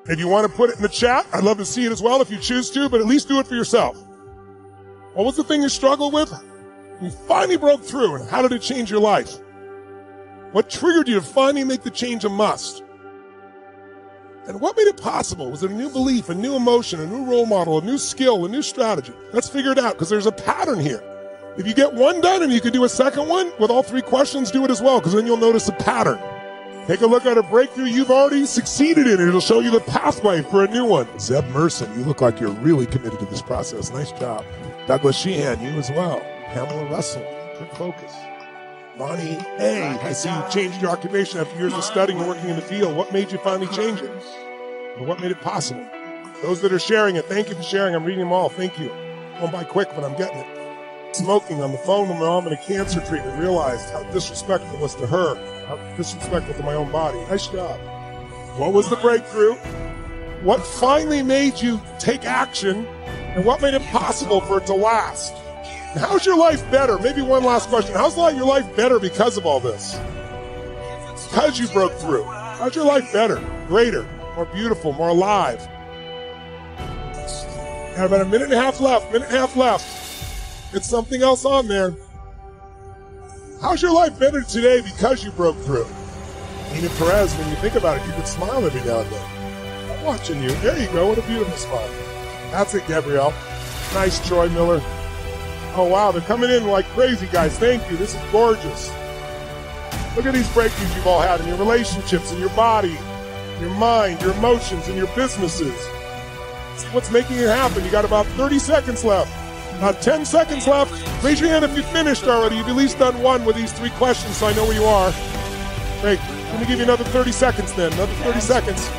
If you want to put it in the chat, I'd love to see it as well if you choose to, but at least do it for yourself. What was the thing you struggled with? You finally broke through, and how did it change your life? What triggered you to finally make the change a must? And what made it possible? Was it a new belief, a new emotion, a new role model, a new skill, a new strategy? Let's figure it out, because there's a pattern here. If you get one done and you can do a second one with all 3 questions, do it as well, because then you'll notice a pattern. Take a look at a breakthrough you've already succeeded in. It'll show you the pathway for a new one. Zeb Merson, you look like you're really committed to this process. Nice job. Douglas Sheehan, you as well. Pamela Russell, good focus. Bonnie A, I see you changed your occupation after years of studying and working in the field. What made you finally change it? Or what made it possible? Those that are sharing it, thank you for sharing. I'm reading them all. Thank you. Going by quick, but I'm getting it. Smoking on the phone with my mom in a cancer treatment, realized how disrespectful it was to her, how disrespectful to my own body. Nice job. What was the breakthrough? What finally made you take action? And what made it possible for it to last? And how's your life better? Maybe one last question. How's your life better because of all this? Because you broke through. How's your life better, greater, more beautiful, more alive? Got about a minute and a half left. Get something else on there. How's your life better today because you broke through? Nina Perez, when you think about it, you could smile every now and then. I'm watching you. There you go. What a beautiful smile. That's it, Gabrielle. Nice, Troy Miller. Oh, wow. They're coming in like crazy, guys. Thank you. This is gorgeous. Look at these breakthroughs you've all had in your relationships, in your body, your mind, your emotions, and your businesses. See what's making it happen. You got about 30 seconds left. About 10 seconds left. Raise your hand if you finished already. You've at least done one with these 3 questions, so I know where you are. Great. Let me give you another 30 seconds then. Another 30 seconds.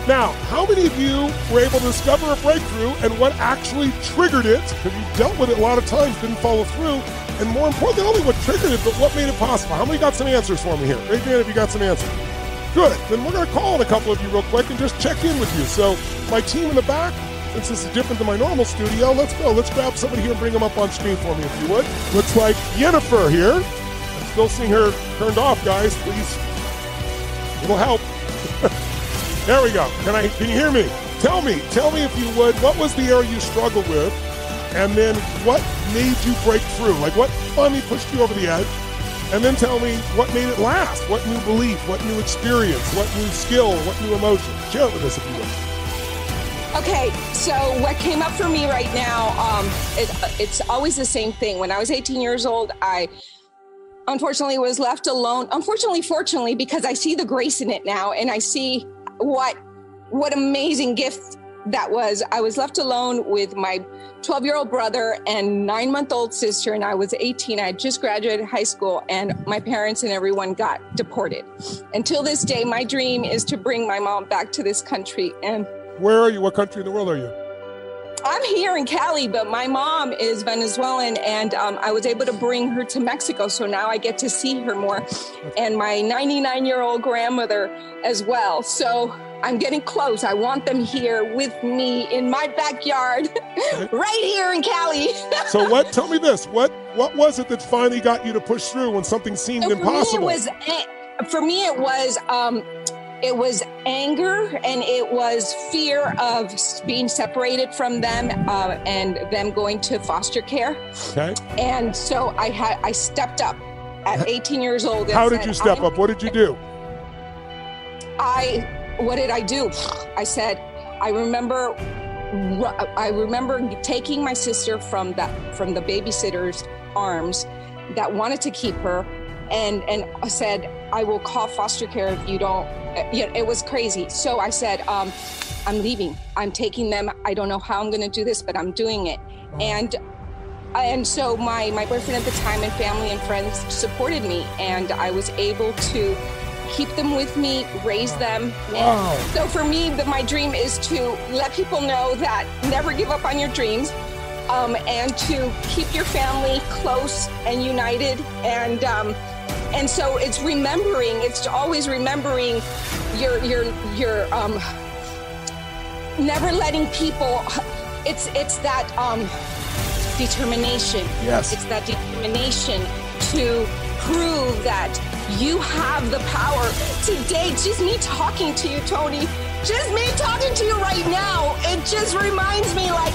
Now, how many of you were able to discover a breakthrough and what actually triggered it? Because you dealt with it a lot of times, didn't follow through. And more important, not only what triggered it, but what made it possible. How many got some answers for me here? Raise your hand if you got some answers. Good. Then we're going to call on a couple of you real quick and just check in with you. So my team in the back, since this is different than my normal studio, let's go. Let's grab somebody here and bring them up on screen for me, if you would. Looks like Yennefer here. I'm still seeing her turned off, guys. Please. It'll help. There we go. Can you hear me? Tell me if you would, what was the area you struggled with? And then what made you break through? Like what finally pushed you over the edge? And then tell me what made it last. What new belief, what new experience, what new skill, what new emotion? Share it with us if you would. Okay, so what came up for me right now, it's always the same thing. When I was 18 years old, I unfortunately was left alone. Fortunately, because I see the grace in it now, and I see what amazing gift that was. I was left alone with my 12-year-old brother and 9-month-old sister, and I was 18. I had just graduated high school, and my parents and everyone got deported. Until this day, my dream is to bring my mom back to this country. And where are you? What country in the world are you? I'm here in Cali, but my mom is Venezuelan, and I was able to bring her to Mexico, so now I get to see her more, and my 99-year-old grandmother as well. So I'm getting close. I want them here with me in my backyard, right here in Cali. So tell me this, what was it that finally got you to push through when something seemed impossible? For me, it was anger, and it was fear of being separated from them and them going to foster care. Okay. And so I stepped up at 18 years old. How did you step up? What did you do? What did I do? I said, I remember taking my sister from the babysitter's arms that wanted to keep her, and I said, I will call foster care if you don't. It was crazy. So I said, I'm leaving. I'm taking them. I don't know how I'm going to do this, but I'm doing it. And so my boyfriend at the time and family and friends supported me, and I was able to keep them with me, raise them. Wow. And so for me, my dream is to let people know that never give up on your dreams, and to keep your family close and united. And so it's remembering, it's always remembering your never letting people, it's that determination. Yes. It's that determination to prove that You have the power. Today, just me talking to you, Tony, just me talking to you right now, it just reminds me, like,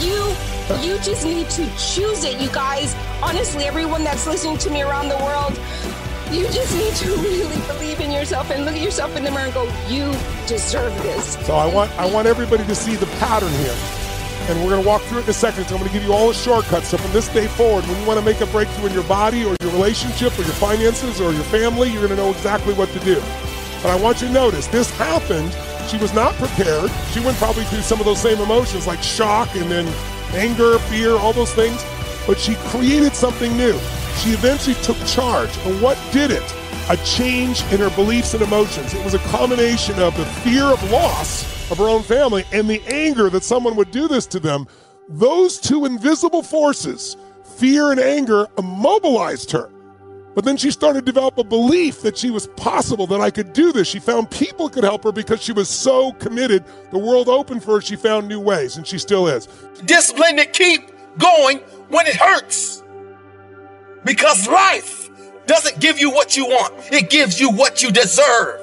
you just need to choose it, you guys. Honestly, everyone that's listening to me around the world, you just need to really believe in yourself and look at yourself in the mirror and go, you deserve this. So I want everybody to see the pattern here. And we're going to walk through it in a second. So I'm going to give you all the shortcuts. So from this day forward, when you want to make a breakthrough in your body or your relationship or your finances or your family, you're going to know exactly what to do. But I want you to notice, this happened. She was not prepared. She went probably through some of those same emotions like shock and then anger, fear, all those things. But she created something new. She eventually took charge. And what did it? A change in her beliefs and emotions. It was a combination of the fear of loss of her own family and the anger that someone would do this to them. Those two invisible forces, fear and anger, immobilized her. But then she started to develop a belief that she was possible, that I could do this. She found people could help her because she was so committed. The world opened for her. She found new ways, and she still is. Discipline to keep going when it hurts. Because life doesn't give you what you want. It gives you what you deserve.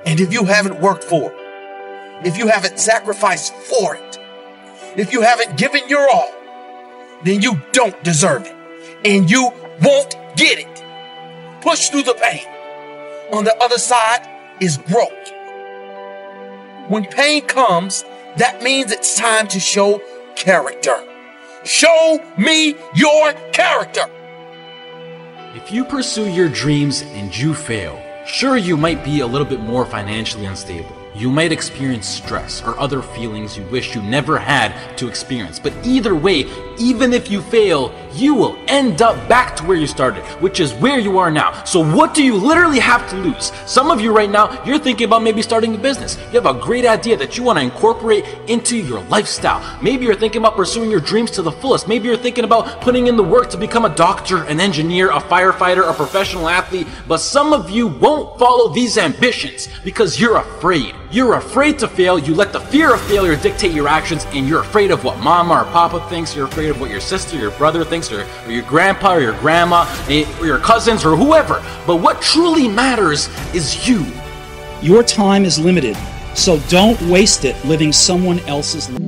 And if you haven't worked for it, if you haven't sacrificed for it, if you haven't given your all, then you don't deserve it. And you won't get it. Push through the pain. On the other side is growth. When pain comes, that means it's time to show character. Show me your character. If you pursue your dreams and you fail, sure, you might be a little bit more financially unstable. You might experience stress or other feelings you wish you never had to experience. But either way, even if you fail, you will end up back to where you started, which is where you are now. So what do you literally have to lose? Some of you right now, you're thinking about maybe starting a business. You have a great idea that you want to incorporate into your lifestyle. Maybe you're thinking about pursuing your dreams to the fullest. Maybe you're thinking about putting in the work to become a doctor, an engineer, a firefighter, a professional athlete. But some of you won't follow these ambitions because you're afraid. You're afraid to fail. You let the fear of failure dictate your actions, and you're afraid of what mama or papa thinks. You're afraid of what your sister, your brother thinks, or your grandpa or your grandma, or your cousins, or whoever. But what truly matters is you. Your time is limited, so don't waste it living someone else's life.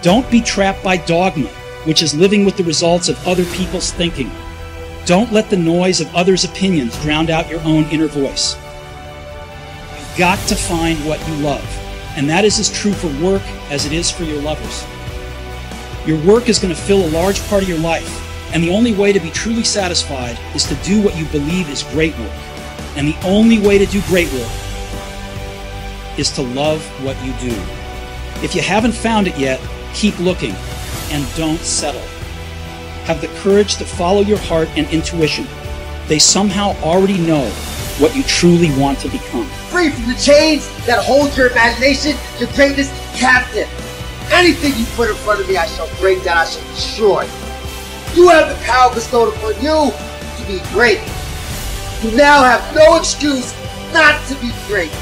Don't be trapped by dogma, which is living with the results of other people's thinking. Don't let the noise of others' opinions drown out your own inner voice. You've got to find what you love, and that is as true for work as it is for your lovers. Your work is going to fill a large part of your life, and the only way to be truly satisfied is to do what you believe is great work. And the only way to do great work is to love what you do. If you haven't found it yet, keep looking and don't settle. Have the courage to follow your heart and intuition. They somehow already know what you truly want to become. Free from the chains that hold your imagination, your greatness captive. Anything you put in front of me, I shall bring down, I shall destroy. You have the power bestowed upon you to be great. You now have no excuse not to be great,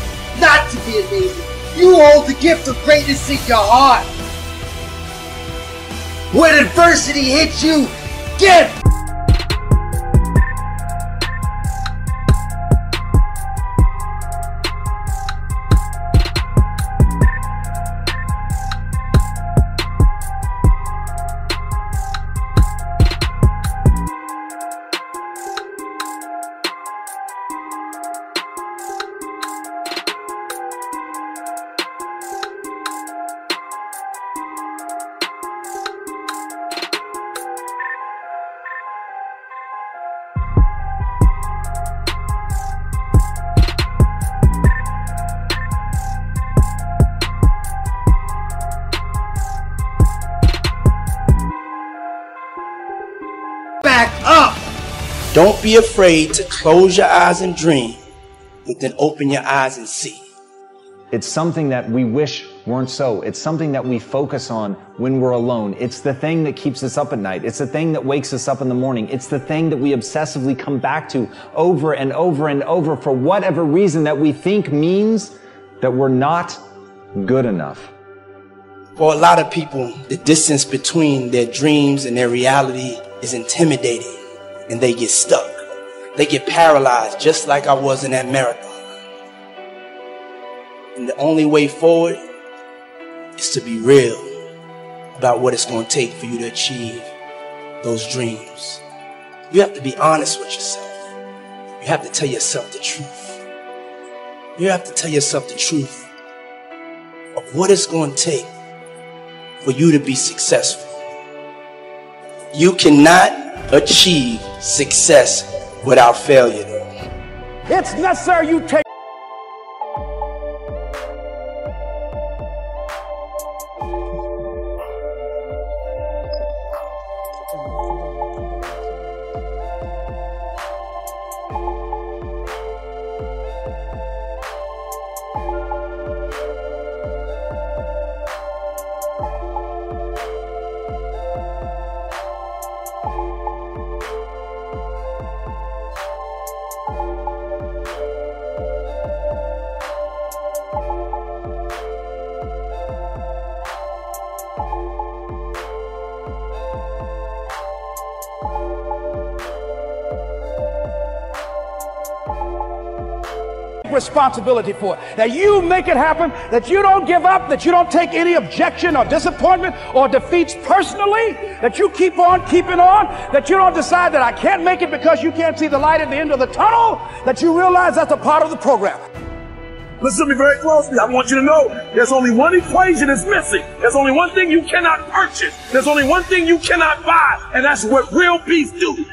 not to be amazing. You hold the gift of greatness in your heart. When adversity hits you, give! Don't be afraid to close your eyes and dream, but then open your eyes and see. It's something that we wish weren't so. It's something that we focus on when we're alone. It's the thing that keeps us up at night. It's the thing that wakes us up in the morning. It's the thing that we obsessively come back to over and over and over for whatever reason that we think means that we're not good enough. For a lot of people, the distance between their dreams and their reality is intimidating, and they get stuck. They get paralyzed, just like I was in that marathon. And the only way forward is to be real about what it's going to take for you to achieve those dreams. You have to be honest with yourself. You have to tell yourself the truth. You have to tell yourself the truth of what it's going to take for you to be successful. You cannot achieve success without failure. It's necessary you take responsibility for it, that you make it happen, that you don't give up, that you don't take any objection or disappointment or defeats personally, that you keep on keeping on, that you don't decide that I can't make it because you can't see the light at the end of the tunnel, that you realize that's a part of the program. Listen to me very closely. I want you to know there's only one equation that's missing. There's only one thing you cannot purchase. There's only one thing you cannot buy, and that's what real peace do.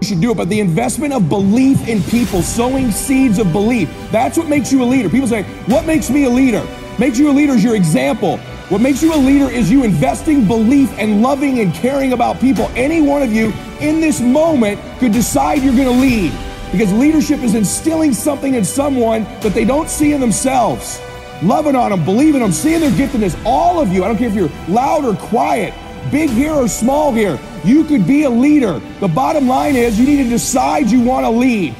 You should do it, but the investment of belief in people, sowing seeds of belief, that's what makes you a leader. People say, what makes me a leader? Makes you a leader is your example. What makes you a leader is you investing belief and loving and caring about people. Any one of you in this moment could decide you're going to lead, because leadership is instilling something in someone that they don't see in themselves. Loving on them, believing them, seeing their giftedness. All of you, I don't care if you're loud or quiet, big here or small here, you could be a leader. The bottom line is you need to decide you want to lead.